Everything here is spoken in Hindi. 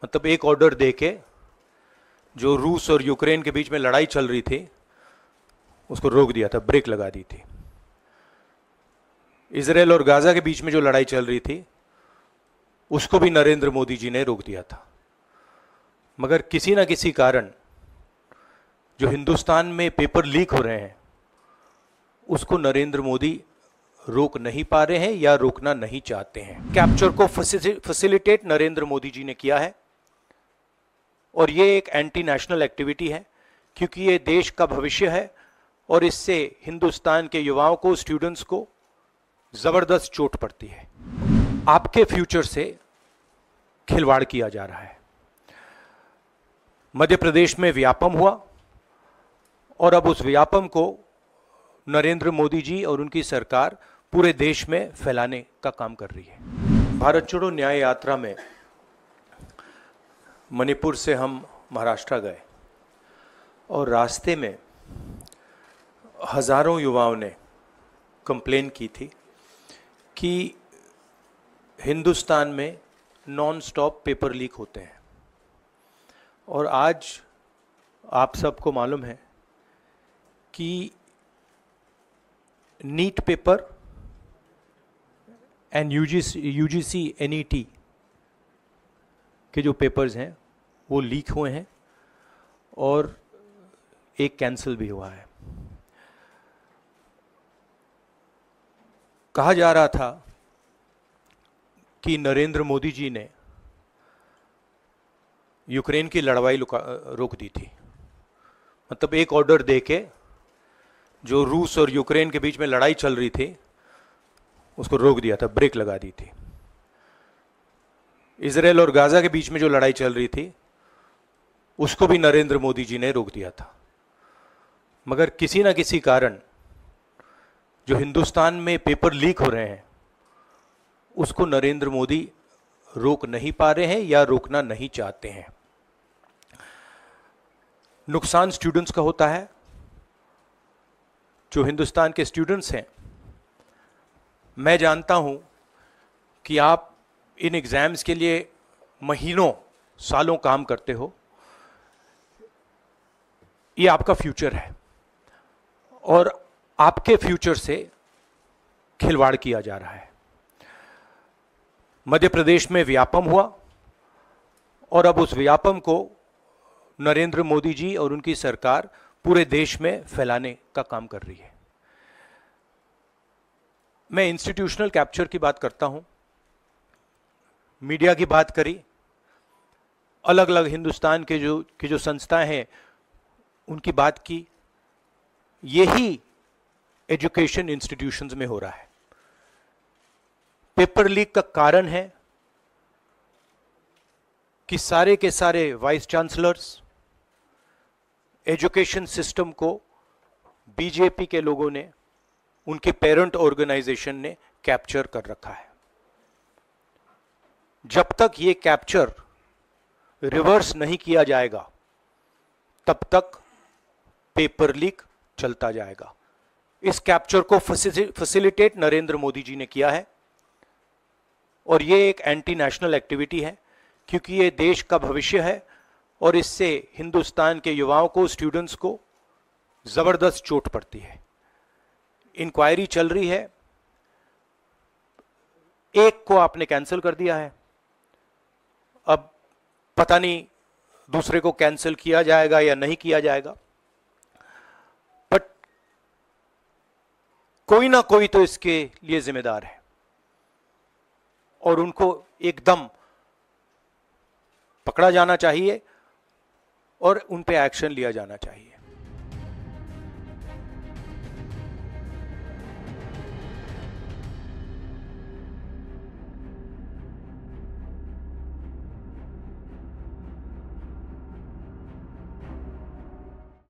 मतलब एक ऑर्डर देके जो रूस और यूक्रेन के बीच में लड़ाई चल रही थी उसको रोक दिया था, ब्रेक लगा दी थी। इजराइल और गाजा के बीच में जो लड़ाई चल रही थी उसको भी नरेंद्र मोदी जी ने रोक दिया था। मगर किसी ना किसी कारण जो हिंदुस्तान में पेपर लीक हो रहे हैं उसको नरेंद्र मोदी रोक नहीं पा रहे हैं या रोकना नहीं चाहते हैं। कैप्चर को फैसिलिटेट नरेंद्र मोदी जी ने किया है और ये एक एंटी नेशनल एक्टिविटी है, क्योंकि ये देश का भविष्य है और इससे हिंदुस्तान के युवाओं को, स्टूडेंट्स को जबरदस्त चोट पड़ती है। आपके फ्यूचर से खिलवाड़ किया जा रहा है। मध्य प्रदेश में व्यापम हुआ और अब उस व्यापम को नरेंद्र मोदी जी और उनकी सरकार पूरे देश में फैलाने का काम कर रही है। भारत छोड़ो न्याय यात्रा में मणिपुर से हम महाराष्ट्र गए और रास्ते में हजारों युवाओं ने कंप्लेन की थी कि हिंदुस्तान में नॉन स्टॉप पेपर लीक होते हैं। और आज आप सबको मालूम है कि NEET paper and UGC NET के जो पेपर्स हैं वो लीक हुए हैं और एक कैंसिल भी हुआ है। कहा जा रहा था कि नरेंद्र मोदी जी ने यूक्रेन की लड़ाई रोक दी थी। मतलब एक ऑर्डर देके जो रूस और यूक्रेन के बीच में लड़ाई चल रही थी उसको रोक दिया था, ब्रेक लगा दी थी। इजराइल और गाजा के बीच में जो लड़ाई चल रही थी उसको भी नरेंद्र मोदी जी ने रोक दिया था। मगर किसी ना किसी कारण जो हिंदुस्तान में पेपर लीक हो रहे हैं उसको नरेंद्र मोदी रोक नहीं पा रहे हैं या रोकना नहीं चाहते हैं। नुकसान स्टूडेंट्स का होता है। जो हिंदुस्तान के स्टूडेंट्स हैं, मैं जानता हूं कि आप इन एग्जाम्स के लिए महीनों सालों काम करते हो। ये आपका फ्यूचर है और आपके फ्यूचर से खिलवाड़ किया जा रहा है। मध्य प्रदेश में व्यापम हुआ और अब उस व्यापम को नरेंद्र मोदी जी और उनकी सरकार पूरे देश में फैलाने का काम कर रही है। मैं इंस्टीट्यूशनल कैप्चर की बात करता हूं, मीडिया की बात करी, अलग अलग हिंदुस्तान के जो संस्थाएं हैं उनकी बात की। यही एजुकेशन इंस्टीट्यूशंस में हो रहा है। पेपर लीक का कारण है कि सारे के सारे वाइस चांसलर्स, एजुकेशन सिस्टम को बीजेपी के लोगों ने, उनके पेरेंट ऑर्गेनाइजेशन ने कैप्चर कर रखा है। जब तक ये कैप्चर रिवर्स नहीं किया जाएगा तब तक पेपर लीक चलता जाएगा। इस कैप्चर को फैसिलिटेट नरेंद्र मोदी जी ने किया है और ये एक एंटी नेशनल एक्टिविटी है, क्योंकि ये देश का भविष्य है और इससे हिंदुस्तान के युवाओं को, स्टूडेंट्स को जबरदस्त चोट पड़ती है। इंक्वायरी चल रही है, एक को आपने कैंसिल कर दिया है, अब पता नहीं दूसरे को कैंसिल किया जाएगा या नहीं किया जाएगा, बट कोई ना कोई तो इसके लिए जिम्मेदार है और उनको एकदम पकड़ा जाना चाहिए और उन पे एक्शन लिया जाना चाहिए।